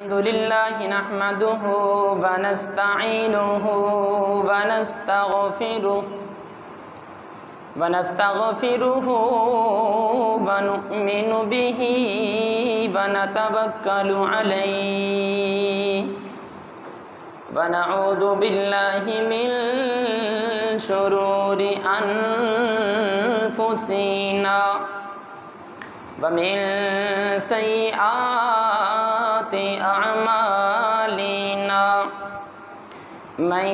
الحمد لله نحمده ونستعينه ونستغفره ونؤمن به ونتوكل عليه ونعوذ بالله من شرور أنفسنا ومن سيئات أعمالنا من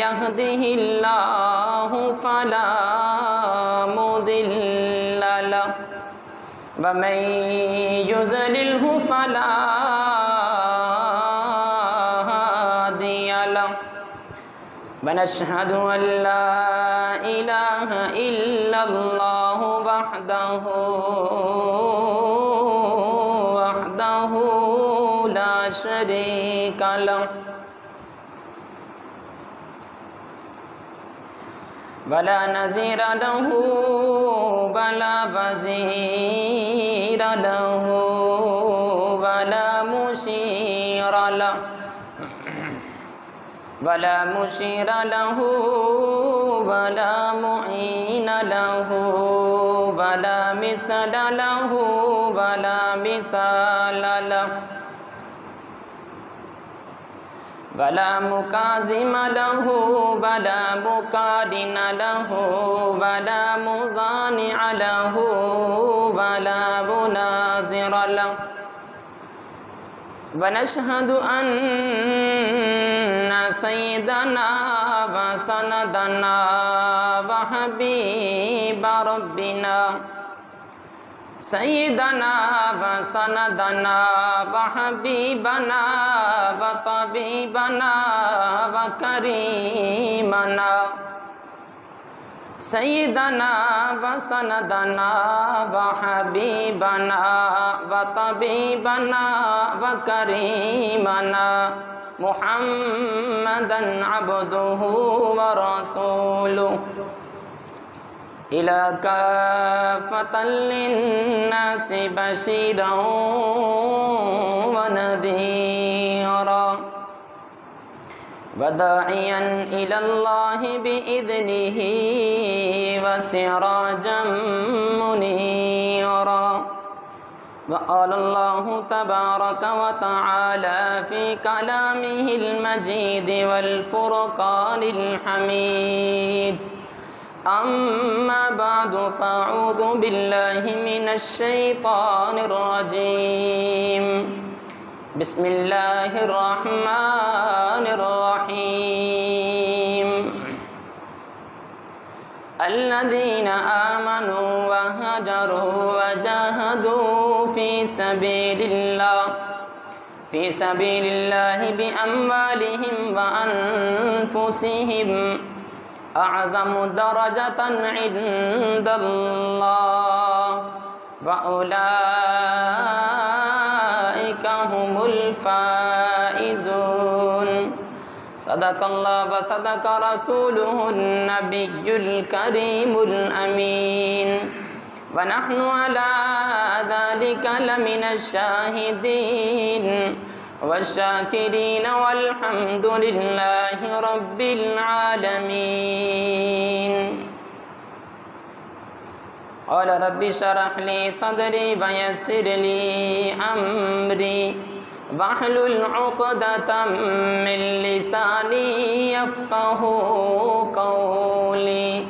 يهده الله فلا مضل له ومن يضلله فلا هادي له ونشهد أن لا إله إلا الله وحده لا شريك له ولا نظير له ولا وزير له ولا مشير له ولا معين له ولا مثل له ولا مثال له ولا مكازم له ولا مكادن له ولا مزانع له ولا مناظر له ونشهد أن سيدنا وسندنا وحبيب ربنا سيدنا وسندنا وحبيبنا وطبيبنا وكريمنا سيدنا وسندنا وحبيبنا وطبيبنا وكريمنا محمدا عبده ورسوله إلى كافة للناس بشيرا ونذيرا وداعيا إلى الله بإذنه وسراجا منيرا وقال الله تبارك وتعالى في كلامه المجيد والفرقان الحميد أما بعد فأعوذ بالله من الشيطان الرجيم بسم الله الرحمن الرحيم الذين آمنوا وهاجروا وجاهدوا في سبيل الله بأموالهم وأنفسهم أعظم درجة عند الله وأولئك هم الفائزون صدق الله وصدق رسوله النبي الكريم الأمين ونحن على ذلك لمن الشاهدين والشاكرين والحمد لله رب العالمين قال رب اشرح لي صدري ويسر لي أمري واحلل عقدة من لساني يفقه قولي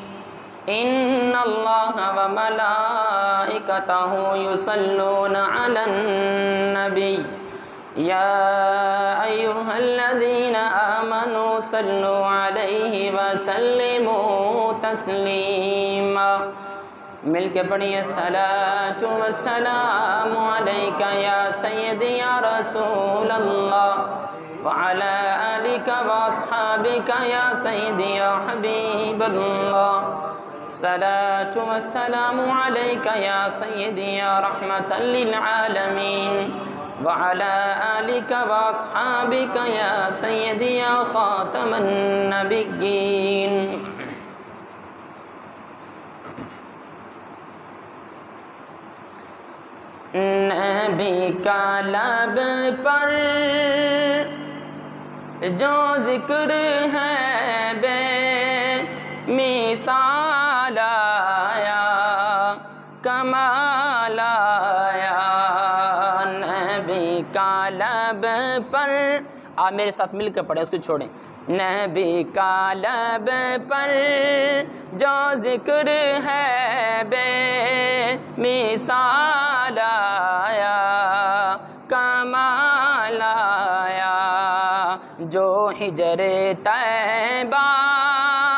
إن الله وملائكته يصلون على النبي يا أيها الذين آمنوا صلوا عليه وسلموا تسليما مل کے پڑھیے الصلاۃ والسلام علیک یا سیدی یا رسول اللہ وعلى آلك وأصحابك يا سيدي يا حبيب الله صلاة والسلام عليك يا سيدي يا رحمة للعالمين وعلى آلك وأصحابك يا سيدي يا خاتم النبيين نبی کا لب پر جو ذکر ہے بے مثال آیا، کمال آیا۔ نبی کا لب پر، آپ میرے ساتھ مل کر پڑھیں، اس کو چھوڑیں۔ نبی کا لب پر جو ذکر ہے بے مثال آیا، کمال آیا۔ جو ہجر طیبہ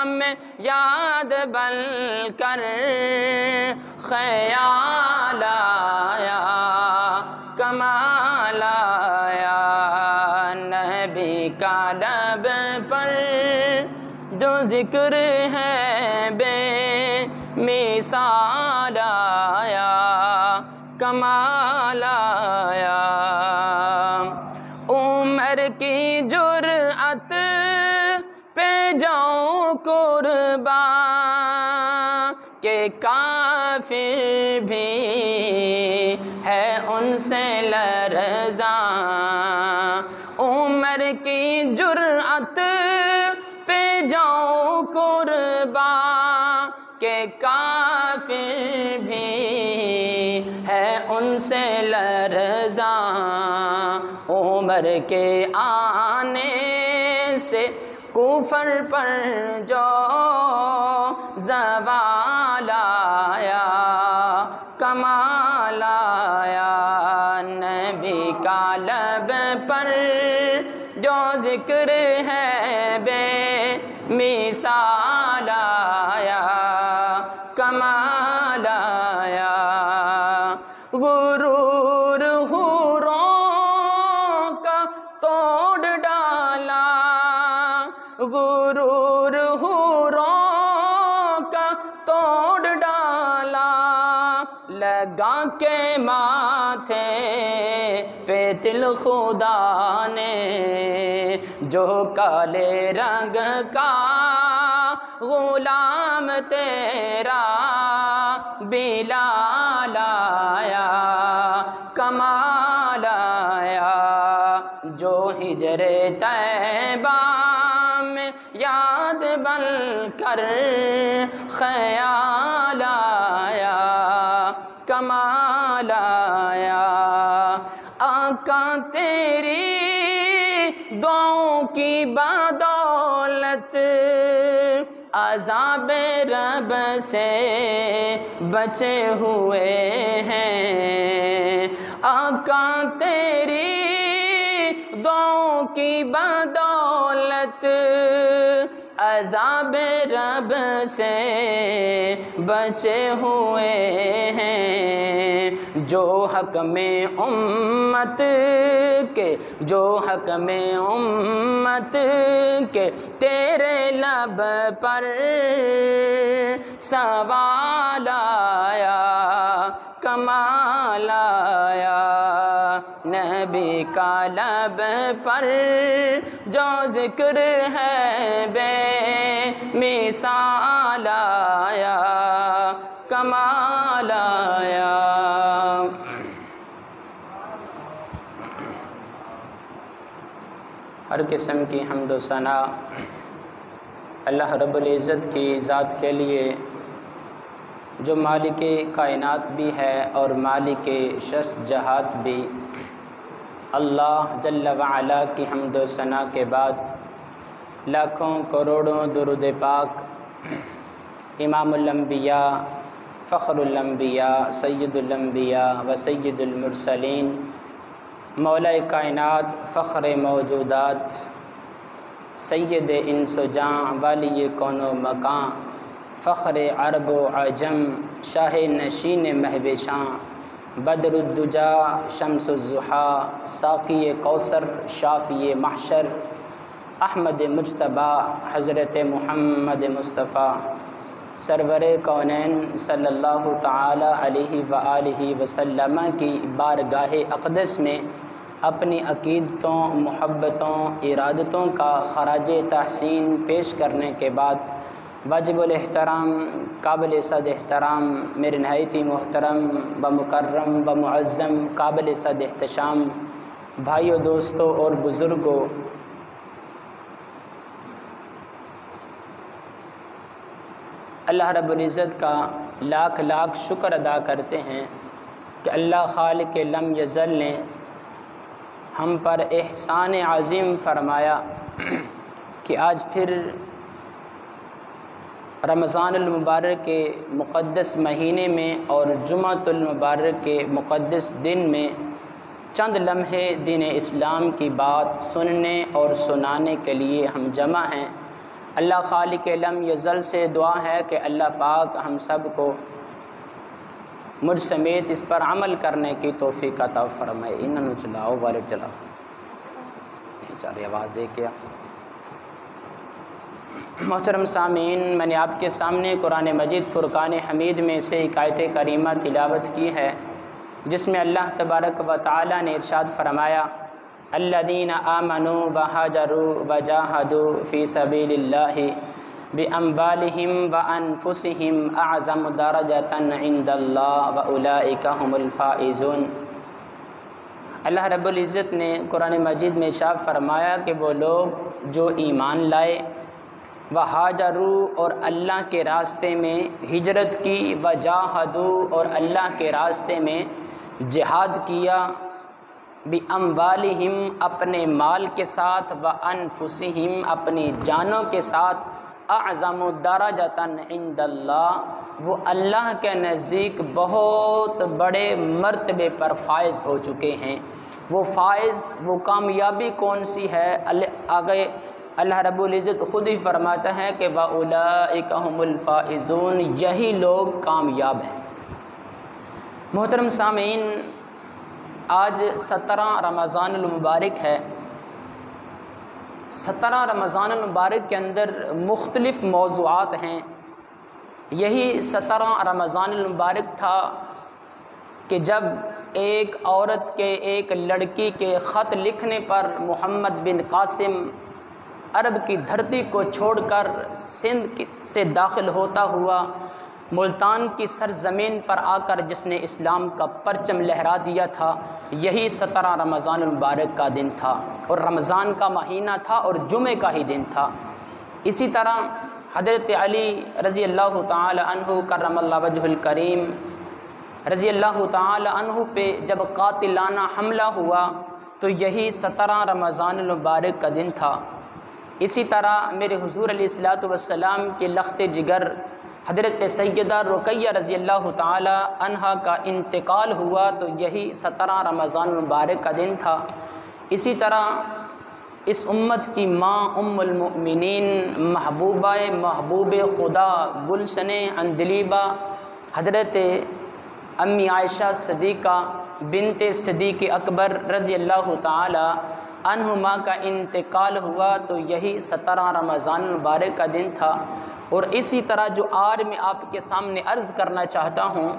میں یاد بن کر خیال آیا، کمال آیا۔ نبی کا لب پر جو ذکر ہے بے مثال آیا، کمال آیا۔ عمر کی جرأت پہ جاؤں قربان کہ کافر بھی ہے ان سے لرزاں۔ عمر کی جرأت پہ جاؤں قربان کہ کافر بھی ہے ان سے لرزاں۔ عمر کے آنے سے کفر پر جو زوال آیا، کمال آیا۔ نبی کا لب پر جو ذکر ہے بے مثال آیا، کمال آیا۔ غرور حوروں کا توڑ ڈالا، غرور حوروں کا توڑ ڈالا، لگا کے ماتھے پہ تل خدا نے، جو کالے رنگ کا غلام تیرا بلال آیا، کمال آیا۔ جو ہجر طیبہ میں یاد بن کر خیال آیا، کمال آیا۔ آقا تیری دعاؤں کی بدولت عذاب رب سے بچے ہوئے ہیں۔ آقا تیری دعاؤں کی بدولت عذاب رب سے بچے ہوئے ہیں۔ جو حق میں امت کے، جو حق میں امت کے تیرے لب پر سوال آیا، کمال آیا۔ نبی کا لب پر جو ذکر ہے بے مثال آیا، کمال آیا۔ ہر قسم کی حمد و ثنا اللہ رب العزت کی ذات کے لیے، جو مالک کائنات بھی ہے اور مالک شش جہات بھی۔ اللہ جل وعلا کی حمد و ثنا کے بعد لاکھوں کروڑوں درود پاک امام الانبیاء، فخر الانبیاء، سید الانبیاء و سید المرسلین، مولا کائنات، فخر موجودات، سید انس و جاں، والی کون و مکان، فخر عرب و عجم، شاہ نشین مہوشاں، بدر الدجا، شمس الضحیٰ، ساقی کوثر، شافی محشر، احمد مجتبیٰ، حضرت محمد مصطفیٰ، سرور کونین صلی اللہ تعالی علیہ وآلہ وسلم کی بارگاہ اقدس میں اپنی عقیدتوں، محبتوں، ارادتوں کا خراج تحسین پیش کرنے کے بعد واجب الاحترام قابل صد احترام میرے نہایت ہی محترم و مکرم و معظم قابل صد احتشام بھائیوں، دوستوں اور بزرگوں، اللہ رب العزت کا لاکھ لاکھ شکر ادا کرتے ہیں کہ اللہ خالق لم یزل نے ہم پر احسان عظیم فرمایا کہ آج پھر رمضان المبارک کے مقدس مہینے میں اور جمعۃ المبارک کے مقدس دن میں چند لمحے دین اسلام کی بات سننے اور سنانے کے لیے ہم جمع ہیں۔ اللہ خالق لم یزل سے دعا ہے کہ اللہ پاک ہم سب کو مجھ سمیت اس پر عمل کرنے کی توفیق عطا فرمائے۔ انہوں چلاؤ والد چلاؤ چاری آواز دے کے۔ محترم سامعین، میں نے آپ کے سامنے قرآن مجید فرقان حمید میں سے ایک آیت کریمہ تلاوت کی ہے، جس میں اللہ تبارک و تعالی نے ارشاد فرمایا: الذین آمنوا وہاجروا وجاہدوا فی سبیل اللہ باموالہم وانفسہم اعظم درجۃ عند اللہ واولئک هم الفائزون۔ اللہ رب العزت نے قرآن مجید میں ارشاد فرمایا کہ وہ لوگ جو ایمان لائے، وہاجروا اور اللہ کے راستے میں ہجرت کی، وجاہدوا اور اللہ کے راستے میں جہاد کیا، باموالہم اپنے مال کے ساتھ، وانفسہم اپنی جانوں کے ساتھ، اعظم درجۃ عند اللہ وہ اللہ کے نزدیک بہت بڑے مرتبے پر فائز ہو چکے ہیں۔ وہ فائز، وہ کامیابی کون سی ہے؟ آگے اللہ رب العزت خود ہی فرماتا ہے کہ وَأُولَئِكَ هُمُ الْفَائِزُونَ، یہی لوگ کامیاب ہیں۔ محترم سامعین، آج 17 رمضان المبارک ہے۔ 17 رمضان المبارک کے اندر مختلف موضوعات ہیں۔ یہی 17 رمضان المبارک تھا کہ جب ایک عورت کے، ایک لڑکی کے خط لکھنے پر محمد بن قاسم عرب کی دھرتی کو چھوڑ کر سندھ سے داخل ہوتا ہوا ملتان کی سرزمین پر آ کر جس نے اسلام کا پرچم لہرا دیا تھا، یہی 17 رمضان المبارک کا دن تھا، اور رمضان کا مہینہ تھا اور جمعے کا ہی دن تھا۔ اسی طرح حضرت علی رضی اللہ تعالی عنہ کرم اللہ وجہ الکریم رضی اللہ تعالی عنہ پہ جب قاتلانہ حملہ ہوا تو یہی 17 رمضان المبارک کا دن تھا۔ اسی طرح میرے حضور علیہ الصلوۃ والسلام کے لخت جگر حضرت سیدہ رقیہ رضی اللہ تعالی عنہا کا انتقال ہوا تو یہی 17 رمضان المبارک کا دن تھا۔ اسی طرح اس امت کی ماں ام المؤمنین، محبوب خدا، گلشن اندلیبہ حضرت امی عائشہ صدیقہ بنت صدیق اکبر رضی اللہ تعالی عنہما کا انتقال ہوا تو یہی 17 رمضان المبارک کا دن تھا۔ اور اسی طرح جو آج میں آپ کے سامنے عرض کرنا چاہتا ہوں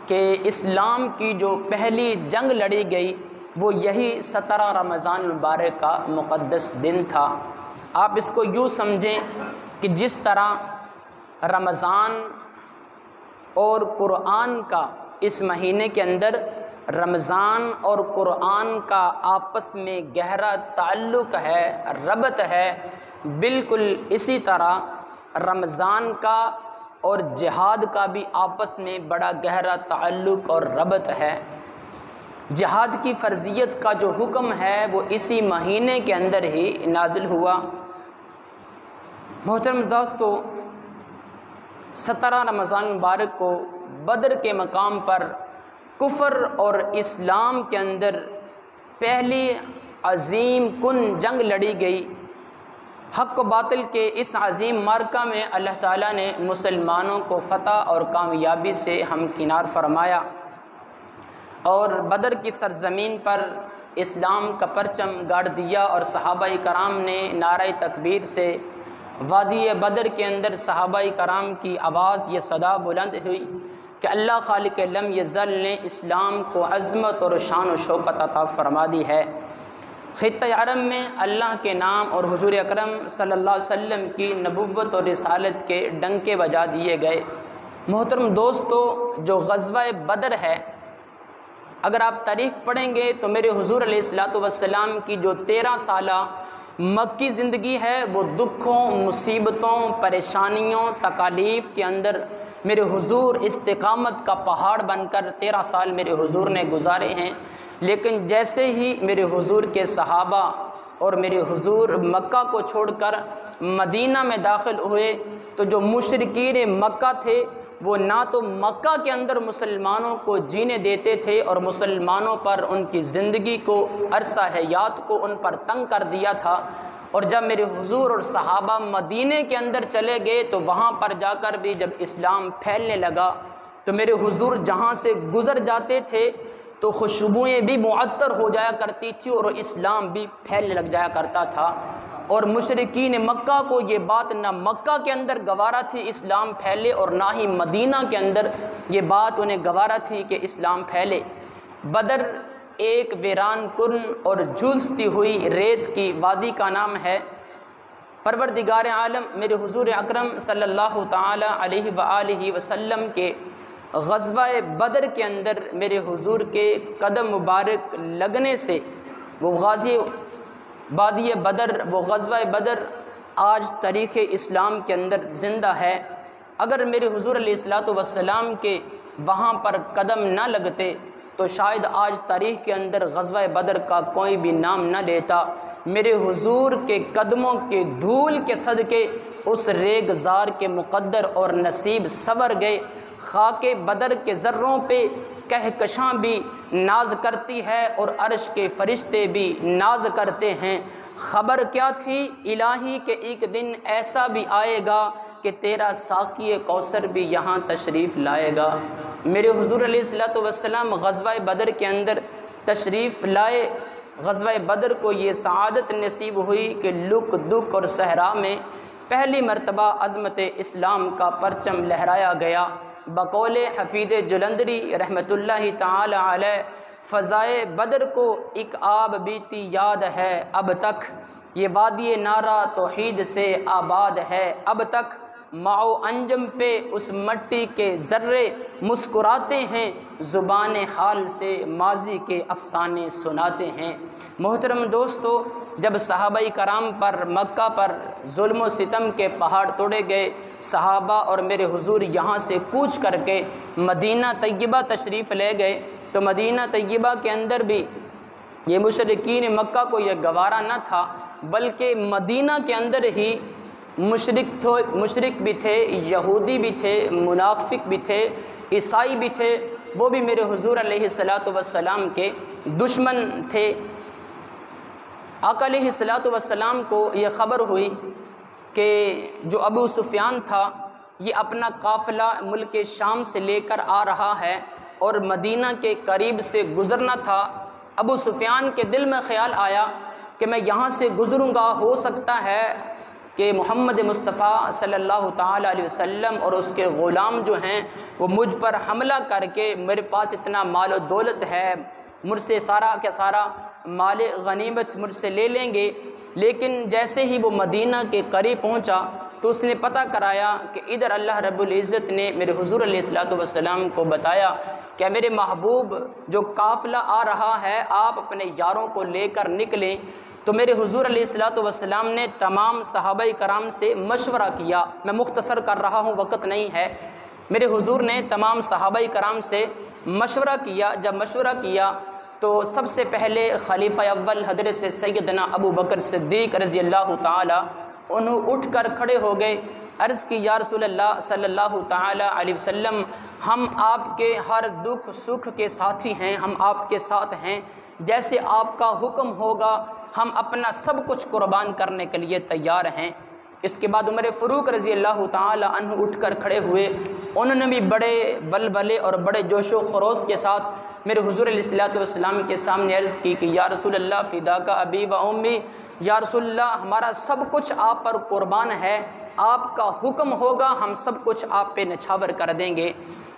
کہ اسلام کی جو پہلی جنگ لڑی گئی وہ یہی 17 رمضان المبارک کا مقدس دن تھا۔ آپ اس کو یوں سمجھیں کہ جس طرح رمضان اور قرآن کا اس مہینے کے اندر رمضان اور قرآن کا آپس میں گہرا تعلق ہے، ربط ہے، بالکل اسی طرح رمضان کا اور جہاد کا بھی آپس میں بڑا گہرا تعلق اور ربط ہے۔ جہاد کی فرضیت کا جو حکم ہے وہ اسی مہینے کے اندر ہی نازل ہوا۔ محترم دوستو، 17 رمضان مبارک کو بدر کے مقام پر کفر اور اسلام کے اندر پہلی عظیم کن جنگ لڑی گئی۔ حق و باطل کے اس عظیم معرکہ میں اللہ تعالیٰ نے مسلمانوں کو فتح اور کامیابی سے ہمکنار فرمایا، اور بدر کی سرزمین پر اسلام کا پرچم گاڑ دیا، اور صحابہ کرام نے نعرہ تکبیر سے وادی بدر کے اندر صحابہ کرام کی آواز یہ صدا بلند ہوئی کہ اللہ خالق لم یزل نے اسلام کو عظمت اور شان و شوکت عطا فرما دی ہے۔ خطہ عرب میں اللہ کے نام اور حضور اکرم صلی اللہ علیہ وسلم کی نبوت اور رسالت کے ڈنکے بجا دیے گئے۔ محترم دوستو، جو غزوہ بدر ہے، اگر آپ تاریخ پڑھیں گے تو میرے حضور علیہ الصلوۃ والسلام کی جو 13 سالہ مکی زندگی ہے وہ دکھوں، مصیبتوں، پریشانیوں، تکالیف کے اندر میرے حضور استقامت کا پہاڑ بن کر 13 سال میرے حضور نے گزارے ہیں۔ لیکن جیسے ہی میرے حضور کے صحابہ اور میرے حضور مکہ کو چھوڑ کر مدینہ میں داخل ہوئے تو جو مشرکین مکہ تھے وہ نہ تو مکہ کے اندر مسلمانوں کو جینے دیتے تھے اور مسلمانوں پر ان کی زندگی کو، عرصہ حیات کو ان پر تنگ کر دیا تھا، اور جب میرے حضور اور صحابہ مدینے کے اندر چلے گئے تو وہاں پر جا کر بھی جب اسلام پھیلنے لگا تو میرے حضور جہاں سے گزر جاتے تھے تو خوشبوئیں بھی معطر ہو جایا کرتی تھی اور اسلام بھی پھیلنے لگ جایا کرتا تھا۔ اور مشرکین مکہ کو یہ بات نہ مکہ کے اندر گوارا تھی اسلام پھیلے، اور نہ ہی مدینہ کے اندر یہ بات انہیں گوارا تھی کہ اسلام پھیلے۔ بدر ایک ویران کن اور جھلستی ہوئی ریت کی وادی کا نام ہے۔ پروردگار عالم میرے حضور اکرم صلی اللہ تعالی علیہ وآلہ وسلم کے غزوہ بدر کے اندر میرے حضور کے قدم مبارک لگنے سے وہ غازی وادی بدر، وہ غزوہ بدر آج تاریخ اسلام کے اندر زندہ ہے۔ اگر میرے حضور علیہ الصلوۃ والسلام کے وہاں پر قدم نہ لگتے تو شاید آج تاریخ کے اندر غزوہ بدر کا کوئی بھی نام نہ لیتا۔ میرے حضور کے قدموں کے دھول کے صدقے اس ریگزار کے مقدر اور نصیب سنور گئے۔ خاک بدر کے ذروں پہ کہکشاں بھی ناز کرتی ہے اور عرش کے فرشتے بھی ناز کرتے ہیں۔ خبر کیا تھی الہی کہ ایک دن ایسا بھی آئے گا کہ تیرا ساقی کوثر بھی یہاں تشریف لائے گا۔ میرے حضور علیہ الصلوۃ والسلام غزوہ بدر کے اندر تشریف لائے۔ غزوہ بدر کو یہ سعادت نصیب ہوئی کہ لک دک اور صحرا میں پہلی مرتبہ عظمت اسلام کا پرچم لہرایا گیا۔ بقول حفیظ جلندری رحمۃ اللہ تعالی علیہ، فضائے بدر کو ایک آب بیتی یاد ہے اب تک، یہ وادی نعرہ توحید سے آباد ہے اب تک، ماؤ انجم پہ اس مٹی کے ذرے مسکراتے ہیں، زبان حال سے ماضی کے افسانے سناتے ہیں۔ محترم دوستو، جب صحابہ کرام پر مکہ پر ظلم و ستم کے پہاڑ توڑے گئے، صحابہ اور میرے حضور یہاں سے کوچ کر کے مدینہ طیبہ تشریف لے گئے تو مدینہ طیبہ کے اندر بھی یہ مشرکین مکہ کو یہ گوارا نہ تھا، بلکہ مدینہ کے اندر ہی مشرک بھی تھے، یہودی بھی تھے، منافق بھی تھے، عیسائی بھی تھے، وہ بھی میرے حضور علیہ الصلوۃ والسلام کے دشمن تھے۔ آقا علیہ الصلوۃ والسلام کو یہ خبر ہوئی کہ جو ابو سفیان تھا یہ اپنا قافلہ ملک شام سے لے کر آ رہا ہے اور مدینہ کے قریب سے گزرنا تھا۔ ابو سفیان کے دل میں خیال آیا کہ میں یہاں سے گزروں گا، ہو سکتا ہے کہ محمد مصطفیٰ صلی اللہ تعالیٰ علیہ وسلم اور اس کے غلام جو ہیں وہ مجھ پر حملہ کر کے، میرے پاس اتنا مال و دولت ہے، مجھ سے سارا کا سارا مال غنیمت مجھ سے لے لیں گے۔ لیکن جیسے ہی وہ مدینہ کے قریب پہنچا تو اس نے پتہ کرایا کہ ادھر اللہ رب العزت نے میرے حضور علیہ الصلوۃ والسلام کو بتایا کہ میرے محبوب جو قافلہ آ رہا ہے آپ اپنے یاروں کو لے کر نکلیں۔ تو میرے حضور علیہ الصلوۃ والسلام نے تمام صحابہ کرام سے مشورہ کیا، میں مختصر کر رہا ہوں وقت نہیں ہے۔ میرے حضور نے تمام صحابہ کرام سے مشورہ کیا۔ جب مشورہ کیا تو سب سے پہلے خلیفہ اول حضرت سیدنا ابو بکر صدیق رضی اللہ تعالی انہوں اٹھ کر کھڑے ہو گئے، عرض کی یا رسول اللہ صلی اللہ تعالی علیہ وسلم، ہم آپ کے ہر دکھ سکھ کے ساتھی ہیں، ہم آپ کے ساتھ ہیں، جیسے آپ کا حکم ہوگا ہم اپنا سب کچھ قربان کرنے کے لیے تیار ہیں۔ اس کے بعد عمر فاروق رضی اللہ تعالی عنہ اٹھ کر کھڑے ہوئے، انہوں نے بھی بڑے ولولے اور بڑے جوش و خروش کے ساتھ میرے حضور علیہ الصلوۃ والسلام کے سامنے عرض کی کہ یا رسول اللہ فداک ابی و امی، یا رسول اللہ ہمارا سب کچھ آپ پر قربان ہے، آپ کا حکم ہوگا ہم سب کچھ آپ پہ نچھاور کر دیں گے۔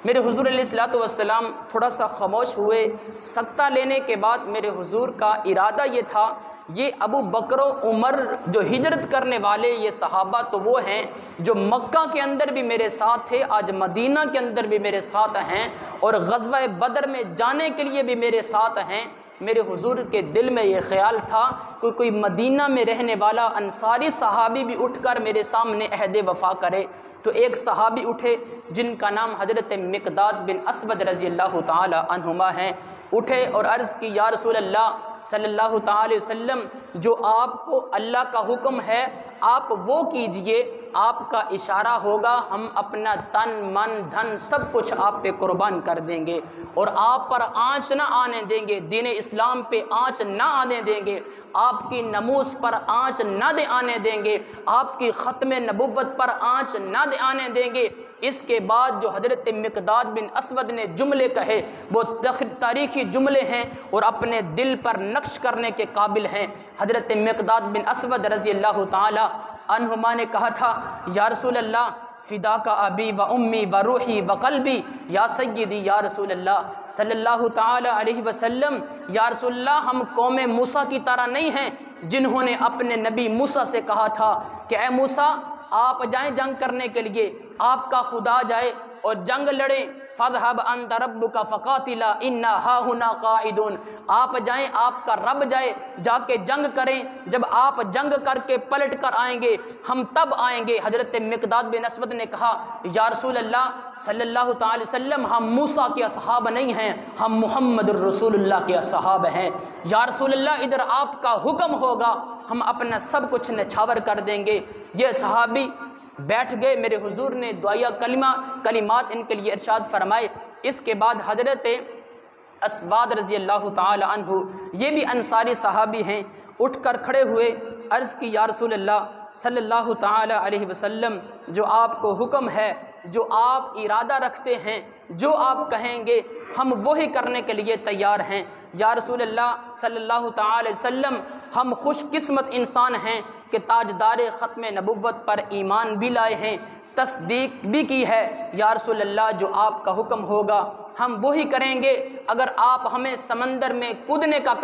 میرے حضور علیہ الصلوۃ والسلام تھوڑا سا خاموش ہوئے۔ سکتہ لینے کے بعد میرے حضور کا ارادہ یہ تھا، یہ ابو بکر و عمر جو ہجرت کرنے والے یہ صحابہ تو وہ ہیں جو مکہ کے اندر بھی میرے ساتھ تھے، آج مدینہ کے اندر بھی میرے ساتھ ہیں، اور غزوہ بدر میں جانے کے لیے بھی میرے ساتھ ہیں۔ میرے حضور کے دل میں یہ خیال تھا کہ کوئی مدینہ میں رہنے والا انصاری صحابی بھی اٹھ کر میرے سامنے عہد وفا کرے۔ تو ایک صحابی اٹھے جن کا نام حضرت مقداد بن اسود رضی اللہ تعالی عنہما ہیں، اٹھے اور عرض کی یا رسول اللہ صلی اللہ تعالی علیہ وسلم، جو آپ کو اللہ کا حکم ہے آپ وہ کیجئے، آپ کا اشارہ ہوگا ہم اپنا تن من دھن سب کچھ آپ پہ قربان کر دیں گے، اور آپ پر آنچ نہ آنے دیں گے، دین اسلام پہ آنچ نہ آنے دیں گے، آپ کی ناموس پر آنچ نہ آنے دیں گے، آپ کی ختم نبوت پر آنچ نہ آنے دیں گے۔ اس کے بعد جو حضرت مقداد بن اسود نے جملے کہے وہ تاریخی جملے ہیں اور اپنے دل پر نقش کرنے کے قابل ہیں۔ حضرت مقداد بن اسود رضی اللہ تعالی عنہما نے کہا تھا یا رسول اللہ فداک ابی و امی و روحی و قلبی یا سیدی یا رسول اللہ صلی اللہ تعالی علیہ وسلم، یا رسول اللہ ہم قوم موسیٰ کی طرح نہیں ہیں جنہوں نے اپنے نبی موسیٰ سے کہا تھا کہ اے موسیٰ آپ جائیں جنگ کرنے کے لیے، آپ کا خدا جائے اور جنگ لڑیں، فَاذْهَبْ أَنْتَ رَبُّكَ فَقَاتِلَا إِنَّا هَاهُنَا قَاعِدُونَ، آپ جائیں آپ کا رب جائے جا کے جنگ کریں، جب آپ جنگ کر کے پلٹ کر آئیں گے ہم تب آئیں گے۔ حضرت مقداد بن اسود نے کہا یا رسول اللہ صلی اللہ تعالی وسلم ہم موسیٰ کے اصحاب نہیں ہیں، ہم محمد الرسول اللہ کے اصحاب ہیں، یا رسول اللہ ادھر آپ کا حکم ہوگا ہم اپنا سب کچھ نچھاور کر دیں گے۔ یہ صحابی بیٹھ گئے، میرے حضور نے دعائیہ کلمات ان کے لیے ارشاد فرمائے۔ اس کے بعد حضرت اسباد رضی اللہ تعالی عنہ یہ بھی انصاری صحابی ہیں، اٹھ کر کھڑے ہوئے، عرض کی یا رسول اللہ صلی اللہ تعالی علیہ وسلم، جو آپ کو حکم ہے، جو آپ ارادہ رکھتے ہیں، جو آپ کہیں گے ہم وہی کرنے کے لیے تیار ہیں۔ یا رسول اللہ صلی اللہ تعالی علیہ وسلم ہم خوش قسمت انسان ہیں کہ تاجدار ختم نبوت پر ایمان بھی لائے ہیں، تصدیق بھی کی ہے۔ یا رسول اللہ جو آپ کا حکم ہوگا ہم وہی کریں گے، اگر آپ ہمیں سمندر میں کودنے کا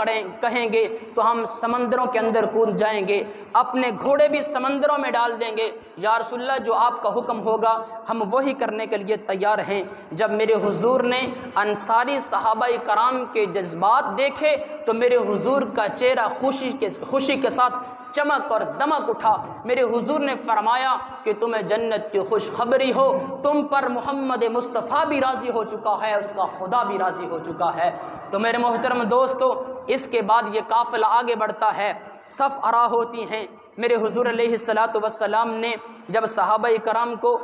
کہیں گے تو ہم سمندروں کے اندر کود جائیں گے، اپنے گھوڑے بھی سمندروں میں ڈال دیں گے۔ یا رسول اللہ جو آپ کا حکم ہوگا ہم وہی کرنے کے لیے تیار ہیں۔ جب میرے حضور نے انصاری صحابہ کرام کے جذبات دیکھے تو میرے حضور کا چہرہ خوشی کے ساتھ چمک اور دمک اٹھا۔ میرے حضور نے فرمایا کہ تمہیں جنت کی خوشخبری ہو، تم پر محمد مصطفیٰ بھی راضی ہو چکا ہے، اس کا خدا بھی راضی ہو چکا ہے۔ تو میرے محترم دوستو، اس کے بعد یہ قافلہ آگے بڑھتا ہے، صف آرا ہوتی ہیں۔ میرے حضور علیہ الصلوۃ والسلام نے جب صحابہ کرام کو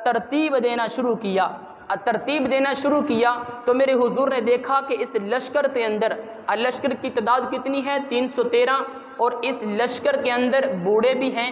ترتیب دینا شروع کیا تو میرے حضور نے دیکھا کہ اس لشکر کے اندر، لشکر کی تعداد کتنی ہے 313، اور اس لشکر کے اندر بوڑھے بھی ہیں،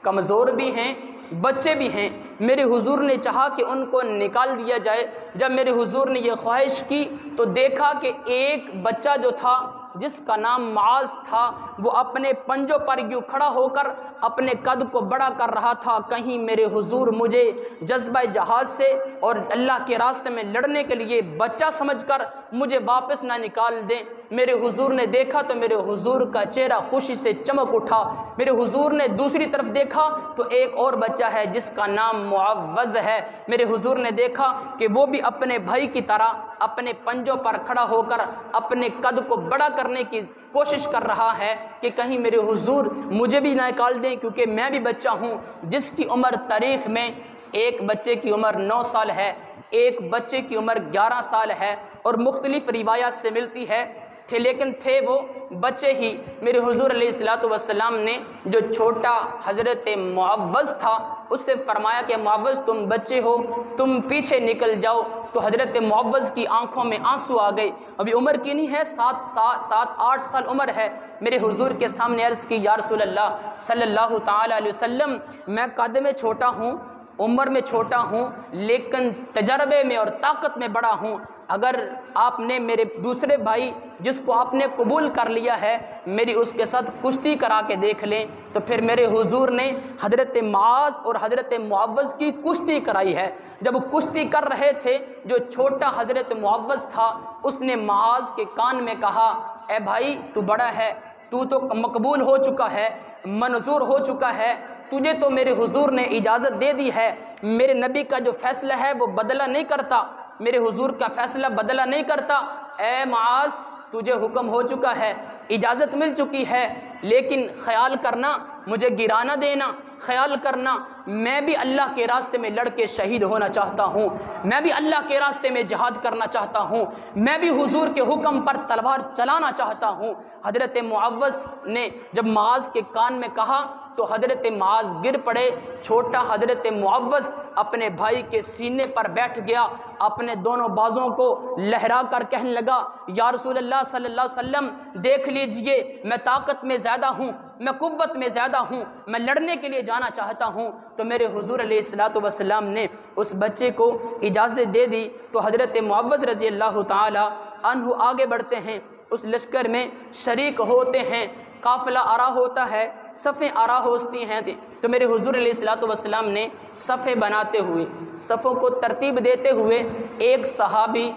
کمزور بھی ہیں، بچے بھی ہیں۔ میرے حضور نے چاہا کہ ان کو نکال دیا جائے۔ جب میرے حضور نے یہ خواہش کی تو دیکھا کہ ایک بچہ جو تھا جس کا نام معاذ تھا وہ اپنے پنجوں پر یوں کھڑا ہو کر اپنے قد کو بڑا کر رہا تھا، کہیں میرے حضور مجھے جذبہ جہاد سے اور اللہ کے راستے میں لڑنے کے لیے بچہ سمجھ کر مجھے واپس نہ نکال دیں۔ میرے حضور نے دیکھا تو میرے حضور کا چہرہ خوشی سے چمک اٹھا۔ میرے حضور نے دوسری طرف دیکھا تو ایک اور بچہ ہے جس کا نام معوذ ہے۔ میرے حضور نے دیکھا کہ وہ بھی اپنے بھائی کی طرح اپنے پنجوں پر کھڑا ہو کر اپنے قد کو بڑا کرنے کی کوشش کر رہا ہے کہ کہیں میرے حضور مجھے بھی نہ نکال دیں، کیونکہ میں بھی بچہ ہوں، جس کی عمر تاریخ میں ایک بچے کی عمر 9 سال ہے، ایک بچے کی عمر 11 سال ہے، اور مختلف روایات سے ملتی ہے لیکن تھے وہ بچے ہی۔ میرے حضور علیہ الصلوۃ والسلام نے جو چھوٹا حضرت معوذ تھا اس سے فرمایا کہ معوذ تم بچے ہو، تم پیچھے نکل جاؤ۔ تو حضرت معوذ کی آنکھوں میں آنسو آ گئے، ابھی عمر کی نہیں ہے، 7-8 سال عمر ہے۔ میرے حضور کے سامنے عرض کی یا رسول اللہ صلی اللہ تعالی علیہ وسلم، میں قد میں چھوٹا ہوں عمر میں چھوٹا ہوں لیکن تجربے میں اور طاقت میں بڑا ہوں، اگر آپ نے میرے دوسرے بھائی جس کو آپ نے قبول کر لیا ہے میری اس کے ساتھ کشتی کرا کے دیکھ لیں۔ تو پھر میرے حضور نے حضرت معاذ اور حضرت معوذ کی کشتی کرائی ہے۔ جب کشتی کر رہے تھے جو چھوٹا حضرت معوذ تھا اس نے معاذ کے کان میں کہا، اے بھائی تو بڑا ہے، تو مقبول ہو چکا ہے، منظور ہو چکا ہے، تجھے تو میرے حضور نے اجازت دے دی ہے، میرے نبی کا جو فیصلہ ہے وہ بدلہ نہیں کرتا، میرے حضور کا فیصلہ بدلہ نہیں کرتا، اے معاذ تجھے حکم ہو چکا ہے، اجازت مل چکی ہے، لیکن خیال کرنا مجھے گرا نہ دینا، خیال کرنا میں بھی اللہ کے راستے میں لڑ کے شہید ہونا چاہتا ہوں، میں بھی اللہ کے راستے میں جہاد کرنا چاہتا ہوں، میں بھی حضور کے حکم پر تلوار چلانا چاہتا ہوں۔ حضرت معوذ نے جب معاذ کے کان میں کہا تو حضرت معاذ گر پڑے، چھوٹا حضرت معوذ اپنے بھائی کے سینے پر بیٹھ گیا، اپنے دونوں بازوں کو لہرا کر کہنے لگا، یا رسول اللہ صلی اللہ علیہ وسلم دیکھ لیجئے میں طاقت میں زیادہ ہوں، میں قوت میں زیادہ ہوں، میں لڑنے کے لیے جانا چاہتا ہوں۔ تو میرے حضور علیہ السلام نے اس بچے کو اجازت دے دی۔ تو حضرت معوذ رضی اللہ تعالی عنہ آگے بڑھتے ہیں، اس لشکر میں شریک ہوتے ہیں، قافلہ آرا ہوتا ہے، صفیں آرا ہوتی ہیں۔ تو میرے حضور علیہ السلام نے صفیں بناتے ہوئے، صفوں کو ترتیب دیتے ہوئے، ایک صحابی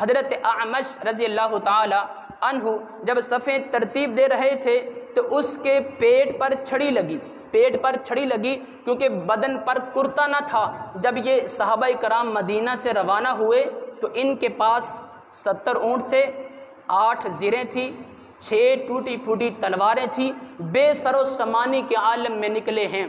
حضرت اعمش رضی اللہ تعالی عنہ جب صفیں ترتیب دے رہے تھے تو اس کے پیٹ پر چھڑی لگی کیونکہ بدن پر کرتا نہ تھا۔ جب یہ صحابہ کرام مدینہ سے روانہ ہوئے تو ان کے پاس 70 اونٹ تھے، 8 زریں تھیں، 6 ٹوٹی پھوٹی تلواریں تھیں، بے سر و سامانی کے عالم میں نکلے ہیں،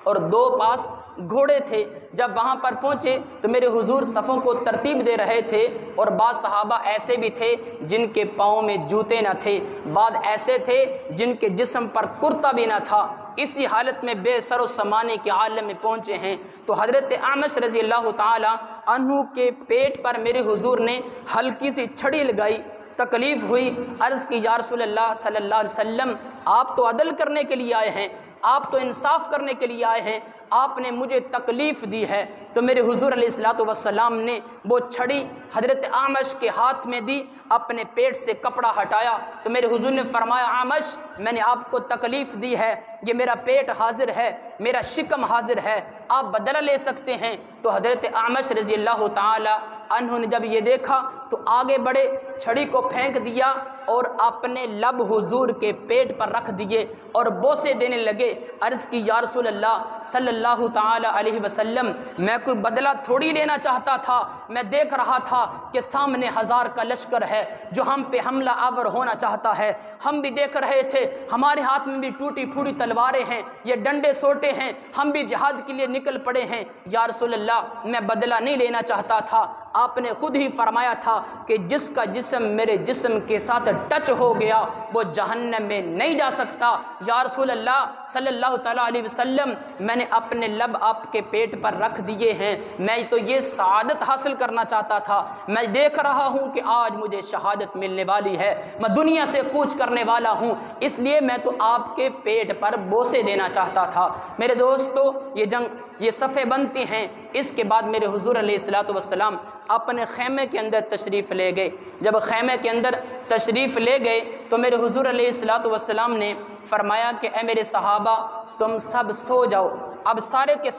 اور 2 پاس گھوڑے تھے۔ جب وہاں پر پہنچے تو میرے حضور صفوں کو ترتیب دے رہے تھے، اور بعض صحابہ ایسے بھی تھے جن کے پاؤں میں جوتے نہ تھے، بعض ایسے تھے جن کے جسم پر کرتا بھی نہ تھا، اسی حالت میں بے سر و سامانی کے عالم میں پہنچے ہیں۔ تو حضرت اعمش رضی اللہ تعالی عنہ کے پیٹ پر میرے حضور نے ہلکی سی چھڑی لگائی، تکلیف ہوئی، عرض کی یا رسول اللہ صلی اللہ علیہ وسلم آپ تو عدل کرنے کے لیے آئے ہیں، آپ تو انصاف کرنے کے لیے آئے ہیں، آپ نے مجھے تکلیف دی ہے۔ تو میرے حضور علیہ السلام نے وہ چھڑی حضرت اعمش کے ہاتھ میں دی، اپنے پیٹ سے کپڑا ہٹایا، تو میرے حضور نے فرمایا اعمش میں نے آپ کو تکلیف دی ہے، یہ میرا پیٹ حاضر ہے، میرا شکم حاضر ہے، آپ بدلہ لے سکتے ہیں۔ تو حضرت اعمش رضی اللہ تعالی عنہ نے جب یہ دیکھا تو آگے بڑھے، چھڑی کو پھینک دیا اور اپنے لب حضور کے پیٹ پر رکھ دیے اور بوسے دینے لگے۔ عرض کی یا رسول اللہ صلی اللہ تعالی علیہ وسلم میں کوئی بدلہ تھوڑی لینا چاہتا تھا، میں دیکھ رہا تھا کہ سامنے 1000 کا لشکر ہے جو ہم پہ حملہ آور ہونا چاہتا ہے، ہم بھی دیکھ رہے تھے، ہمارے ہاتھ میں بھی ٹوٹی پھوٹی تلواریں ہیں، یہ ڈنڈے سوٹے ہیں، ہم بھی جہاد کے لیے نکل پڑے ہیں، یا رسول اللہ میں بدلہ نہیں لینا چاہتا تھا۔ آپ نے خود ہی فرمایا تھا کہ جس کا جسم میرے جسم کے ساتھ ٹچ ہو گیا وہ جہنم میں نہیں جا سکتا۔ یا رسول اللہ صلی اللہ تعالیٰ علیہ وسلم میں نے اپنے لب آپ کے پیٹ پر رکھ دیے ہیں، میں تو یہ سعادت حاصل کرنا چاہتا تھا، میں دیکھ رہا ہوں کہ آج مجھے شہادت ملنے والی ہے، میں دنیا سے کوچ کرنے والا ہوں، اس لیے میں تو آپ کے پیٹ پر بوسے دینا چاہتا تھا۔ میرے دوستو یہ صفیں بنتی ہیں۔ اس کے بعد میرے حضور علیہ السلام اپنے خیمے کے اندر تشریف لے گئے۔ جب خیمے کے اندر تشریف لے گئے تو میرے حضور علیہ السلام نے فرمایا کہ اے میرے صحابہ تم سب سو جاؤ۔ اب سارے کے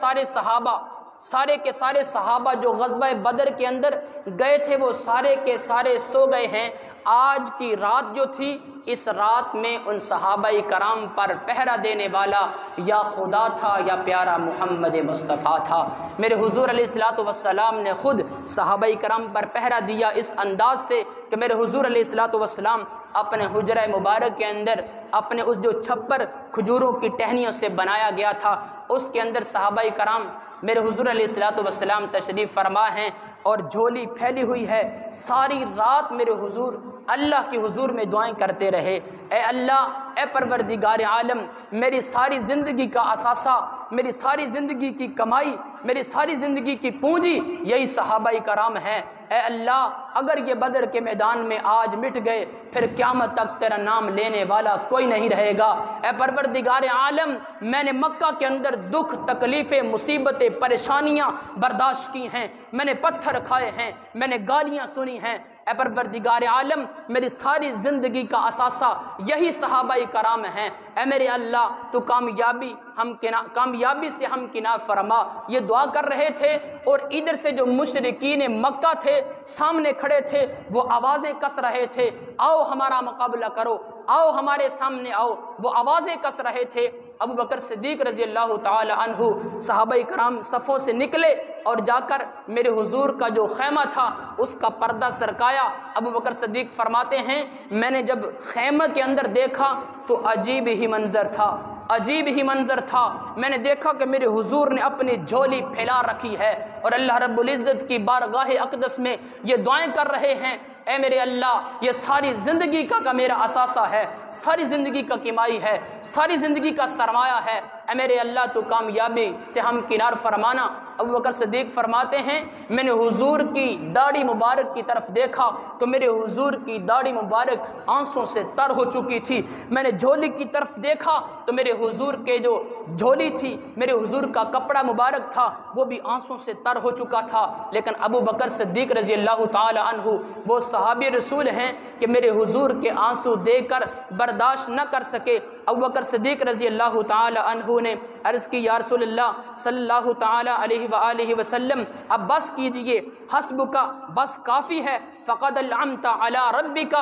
سارے صحابہ جو غزوہ بدر کے اندر گئے تھے وہ سارے کے سارے سو گئے ہیں۔ آج کی رات جو تھی اس رات میں ان صحابہ کرام پر پہرا دینے والا یا خدا تھا یا پیارا محمد مصطفیٰ تھا۔ میرے حضور علیہ السلام نے خود صحابہ کرام پر پہرا دیا اس انداز سے کہ میرے حضور علیہ السلام اپنے حجرہ مبارک کے اندر اپنے اس جو چھپر کھجوروں کی ٹہنیوں سے بنایا گیا تھا اس کے اندر صحابہ کرام میرے حضور علیہ السلام تشریف فرما ہیں اور جھولی پھیلی ہوئی ہے۔ ساری رات میرے حضور اللہ کے حضور میں دعائیں کرتے رہے، اے اللہ، اے پروردگار عالم، میری ساری زندگی کا اثاثہ، میری ساری زندگی کی کمائی، میری ساری زندگی کی پونجی یہی صحابہ کرام ہیں۔ اے اللہ، اگر یہ بدر کے میدان میں آج مٹ گئے، پھر قیامت تک تیرا نام لینے والا کوئی نہیں رہے گا۔ اے پروردگار عالم، میں نے مکہ کے اندر دکھ، تکلیفیں، مصیبتیں، پریشانیاں برداشت کی ہیں، میں نے پتھر کھائے ہیں، میں نے گالیاں سنی ہیں۔ اے پروردگار عالم، میری ساری زندگی کا اثاثہ یہی صحابہ کرام ہیں۔ اے میرے اللہ، تو کامیابی سے ہم کنار فرما۔ یہ دعا کر رہے تھے، اور ادھر سے جو مشرکین مکہ تھے سامنے کھڑے تھے، وہ آوازیں کس رہے تھے، آؤ ہمارا مقابلہ کرو، آؤ ہمارے سامنے آؤ، وہ آوازیں کس رہے تھے۔ ابو بکر صدیق رضی اللہ تعالی عنہ، صحابہ کرام صفوں سے نکلے اور جا کر میرے حضور کا جو خیمہ تھا اس کا پردہ سرکایا۔ ابو بکر صدیق فرماتے ہیں، میں نے جب خیمہ کے اندر دیکھا تو عجیب ہی منظر تھا، عجیب ہی منظر تھا۔ میں نے دیکھا کہ میرے حضور نے اپنی جھولی پھیلا رکھی ہے اور اللہ رب العزت کی بارگاہ اقدس میں یہ دعائیں کر رہے ہیں، اے میرے اللہ، یہ ساری زندگی کا میرا اثاثہ ہے، ساری زندگی کا کمائی ہے، ساری زندگی کا سرمایہ ہے، اے میرے اللہ، تو کامیابی سے ہم کنار فرمانا۔ ابو بکر صدیق فرماتے ہیں، میں نے حضور کی داڑھی مبارک کی طرف دیکھا تو میرے حضور کی داڑھی مبارک آنسوں سے تر ہو چکی تھی۔ میں نے جھولی کی طرف دیکھا تو میرے حضور کے جو جھولی تھی، میرے حضور کا کپڑا مبارک تھا، وہ بھی آنسوں سے تر ہو چکا تھا۔ لیکن ابو بکر صدیق رضی اللہ تعالی عنہ وہ صحابی رسول ہیں کہ میرے حضور کے آنسو دے کر برداشت نہ کر سکے۔ ابو بکر صدیق رضی اللہ تعالی عنہ نے عرض کی، یا رسول اللہ صلی اللہ تعالی علیہ وآلہ وسلم، اب بس کیجئے، حسبک، بس کافی ہے، فقد انعمت علی ربک،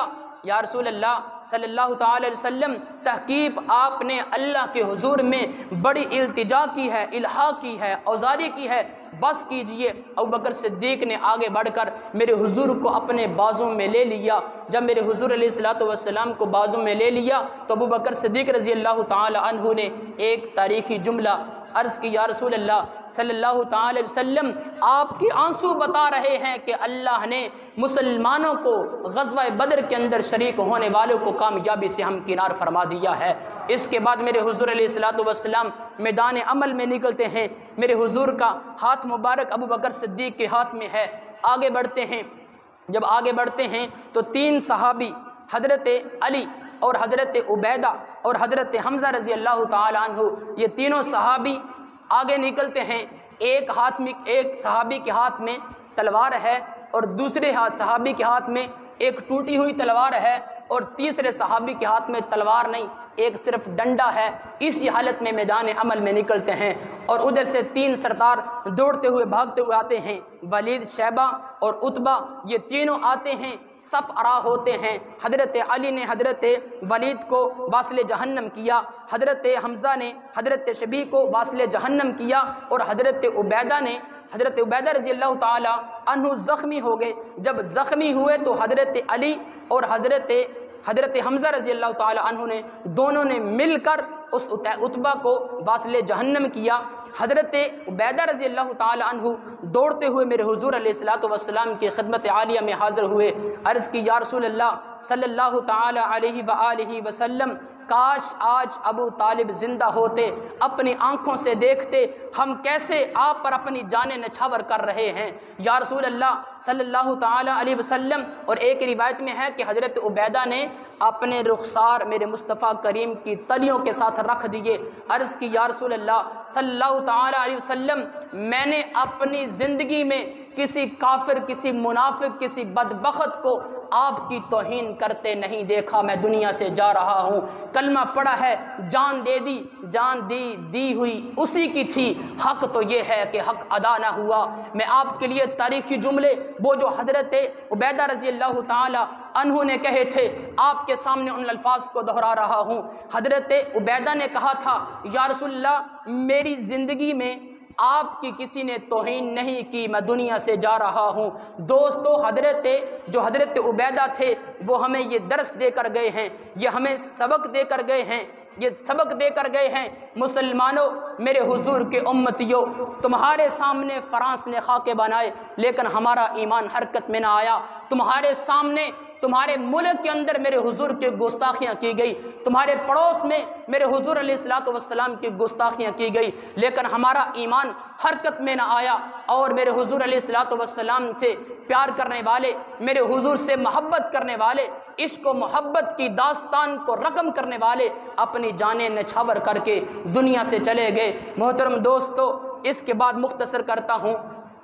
یا رسول اللہ صلی اللہ تعالی علیہ وسلم، تحقیق آپ نے اللہ کے حضور میں بڑی التجا کی ہے، الہا کی ہے، اوزاری کی ہے، بس کیجئے۔ ابو بکر صدیق نے آگے بڑھ کر میرے حضور کو اپنے بازوں میں لے لیا۔ جب میرے حضور علیہ الصلوۃ والسلام کو بازوں میں لے لیا تو ابو بکر صدیق رضی اللہ تعالی عنہ نے ایک تاریخی جملہ عرض کی، یا رسول اللہ صلی اللہ تعالی علیہ وسلم، آپ کے آنسو بتا رہے ہیں کہ اللہ نے مسلمانوں کو غزوہ بدر کے اندر شریک ہونے والوں کو کامیابی سے ہم کنار فرما دیا ہے۔ اس کے بعد میرے حضور علیہ الصلوۃ والسلام میدان عمل میں نکلتے ہیں، میرے حضور کا ہاتھ مبارک ابو بکر صدیق کے ہاتھ میں ہے، آگے بڑھتے ہیں۔ جب آگے بڑھتے ہیں تو تین صحابی، حضرت علی اور حضرت عبیدہ اور حضرت حمزہ رضی اللہ تعالی عنہ، یہ تینوں صحابی آگے نکلتے ہیں۔ ایک صحابی کے ہاتھ میں تلوار ہے اور دوسرے صحابی کے ہاتھ میں ایک ٹوٹی ہوئی تلوار ہے، اور تیسرے صحابی کے ہاتھ میں تلوار نہیں، ایک صرف ڈنڈا ہے۔ اسی حالت میں میدان عمل میں نکلتے ہیں، اور ادھر سے تین سردار دوڑتے ہوئے بھاگتے ہوئے آتے ہیں، ولید، شیبہ اور عتبہ، یہ تینوں آتے ہیں، صف آرا ہوتے ہیں۔ حضرت علی نے حضرت ولید کو واصل جہنم کیا، حضرت حمزہ نے حضرت شبیہ کو واصل جہنم کیا، اور حضرت عبیدہ رضی اللہ تعالی عنہ زخمی ہو گئے۔ جب زخمی ہوئے تو حضرت علی اور حضرت حمزہ رضی اللہ تعالی عنہ نے دونوں نے مل کر اس عتبہ کو واصل جہنم کیا۔ حضرت عبیدہ رضی اللہ تعالی عنہ دوڑتے ہوئے میرے حضور علیہ الصلوۃ والسلام کی خدمت عالیہ میں حاضر ہوئے، عرض کی، یا رسول اللہ صلی اللہ تعالی علیہ وآلہ وسلم، کاش آج ابو طالب زندہ ہوتے، اپنی آنکھوں سے دیکھتے ہم کیسے آپ پر اپنی جانیں نچھاور کر رہے ہیں، یا رسول اللہ صلی اللہ تعالی علیہ وسلم۔ اور ایک روایت میں ہے کہ حضرت عبیدہ نے اپنے رخسار میرے مصطفیٰ کریم کی تلیوں کے ساتھ رکھ دیے، عرض کی، یا رسول اللہ صلی اللہ تعالی علیہ وسلم، میں نے اپنی زندگی میں کسی کافر، کسی منافق، کسی بدبخت کو آپ کی توہین کرتے نہیں دیکھا۔ میں دنیا سے جا رہا ہوں، کلمہ پڑھا ہے، جان دے دی، جان دی ہوئی اسی کی تھی، حق تو یہ ہے کہ حق ادا نہ ہوا۔ میں آپ کے لیے تاریخی جملے وہ جو حضرت عبیدہ رضی اللہ تعالی عنہ نے کہے تھے، آپ کے سامنے ان الفاظ کو دہرا رہا ہوں۔ حضرت عبیدہ نے کہا تھا، یا رسول اللہ، میری زندگی میں آپ کی کسی نے توہین نہیں کی، میں دنیا سے جا رہا ہوں۔ دوستو، حضرت عبیدہ تھے، وہ ہمیں یہ درس دے کر گئے ہیں، یہ ہمیں سبق دے کر گئے ہیں، مسلمانوں، میرے حضور کے امتیوں، تمہارے سامنے فرانس نے خاکے بنائے لیکن ہمارا ایمان حرکت میں نہ آیا، تمہارے سامنے تمہارے ملک کے اندر میرے حضور کی گستاخیاں کی گئی، تمہارے پڑوس میں میرے حضور علیہ الصلوۃ والسلام کی گستاخیاں کی گئی، لیکن ہمارا ایمان حرکت میں نہ آیا اور میرے حضور علیہ الصلوۃ والسلام سے پیار کرنے والے، میرے حضور سے محبت کرنے والے، عشق و محبت کی داستان کو رقم کرنے والے اپنی جانیں نچھاور کر کے دنیا سے چلے گئے۔ محترم دوستو، اس کے بعد مختصر کرتا ہوں،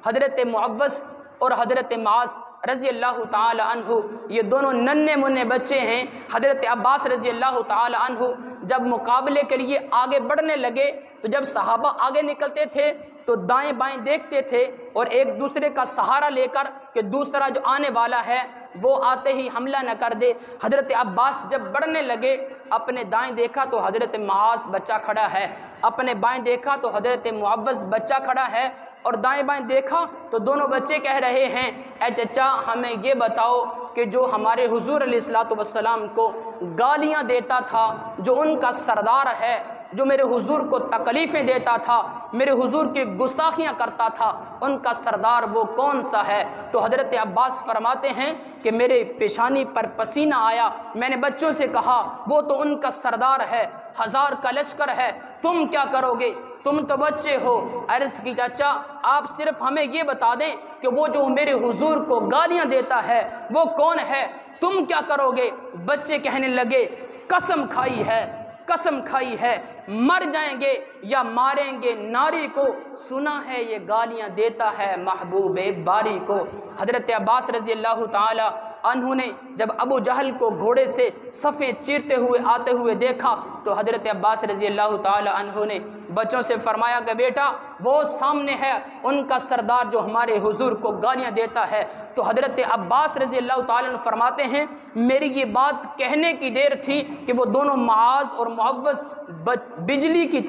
حضرت معوذ اور حضرت معاذ رضی اللہ تعالی عنہ یہ دونوں ننھے منھے بچے ہیں۔ حضرت عباس رضی اللہ تعالی عنہ جب مقابلے کے لیے آگے بڑھنے لگے تو جب صحابہ آگے نکلتے تھے تو دائیں بائیں دیکھتے تھے اور ایک دوسرے کا سہارا لے کر کہ دوسرا جو آنے والا ہے وہ آتے ہی حملہ نہ کر دے۔ حضرت عباس جب بڑھنے لگے، اپنے دائیں دیکھا تو حضرت معاذ بچہ کھڑا ہے، اپنے بائیں دیکھا تو حضرت معوذ بچہ کھڑا ہے، اور دائیں بائیں دیکھا تو دونوں بچے کہہ رہے ہیں، اے چچا ہمیں یہ بتاؤ کہ جو ہمارے حضور علیہ الصلوۃ والسلام کو گالیاں دیتا تھا، جو ان کا سردار ہے، جو میرے حضور کو تکلیفیں دیتا تھا، میرے حضور کی گستاخیاں کرتا تھا، ان کا سردار وہ کون سا ہے؟ تو حضرت عباس فرماتے ہیں کہ میرے پیشانی پر پسینہ آیا، میں نے بچوں سے کہا وہ تو ان کا سردار ہے، 1000 کا لشکر ہے، تم کیا کرو گے؟ تم تو بچے ہو۔ عرض کی چچا آپ صرف ہمیں یہ بتا دیں کہ وہ جو میرے حضور کو گالیاں دیتا ہے وہ کون ہے، تم کیا کرو گے؟ بچے کہنے لگے قسم کھائی ہے، قسم کھائی ہے، مر جائیں گے یا ماریں گے ناری کو، سنا ہے یہ گالیاں دیتا ہے محبوب باری کو۔ حضرت عباس رضی اللہ تعالی عنہ نے جب ابو جہل کو گھوڑے سے صفیں چیرتے ہوئے آتے ہوئے دیکھا تو حضرت عباس رضی اللہ تعالی عنہ نے بچوں سے فرمایا کہ بیٹا وہ سامنے ہے ان کا سردار جو ہمارے حضور کو گالیاں دیتا ہے۔ تو حضرت عباس رضی اللہ تعالی عنہ فرماتے ہیں میری یہ بات کہنے کی دیر تھی کہ وہ دونوں معاذ اور معوذ بجلی کی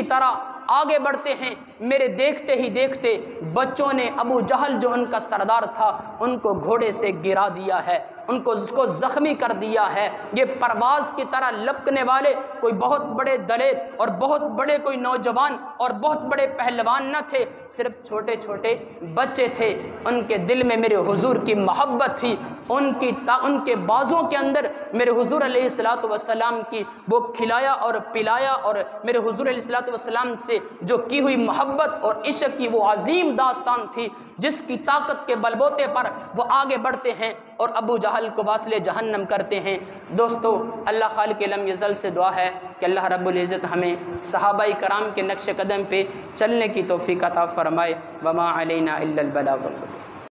طرح آگے بڑھتے ہیں، میرے دیکھتے ہی دیکھتے بچوں نے ابو جہل جو ان کا سردار تھا ان کو گھوڑے سے گرا دیا ہے، ان کو زخمی کر دیا ہے۔ یہ پرواز کی طرح لپکنے والے کوئی بہت بڑے دلیر اور بہت بڑے کوئی نوجوان اور بہت بڑے پہلوان نہ تھے، صرف چھوٹے چھوٹے بچے تھے۔ ان کے دل میں میرے حضور کی محبت تھی، ان کے بازوں کے اندر میرے حضور علیہ الصلوۃ والسلام کی وہ کھلایا اور پلایا اور میرے حضور علیہ الصلوۃ والسلام سے جو کی ہوئی محبت اور عشق کی وہ عظیم داستان تھی جس کی طاقت کے بلبوتے پر وہ آگے بڑھتے ہیں اور ابو جہل کو واصل جہنم کرتے ہیں۔ دوستو، اللہ خالق لم یزل سے دعا ہے کہ اللہ رب العزت ہمیں صحابہ کرام کے نقش قدم پہ چلنے کی توفیق عطا فرمائے۔ وما علینا الا البلاغ۔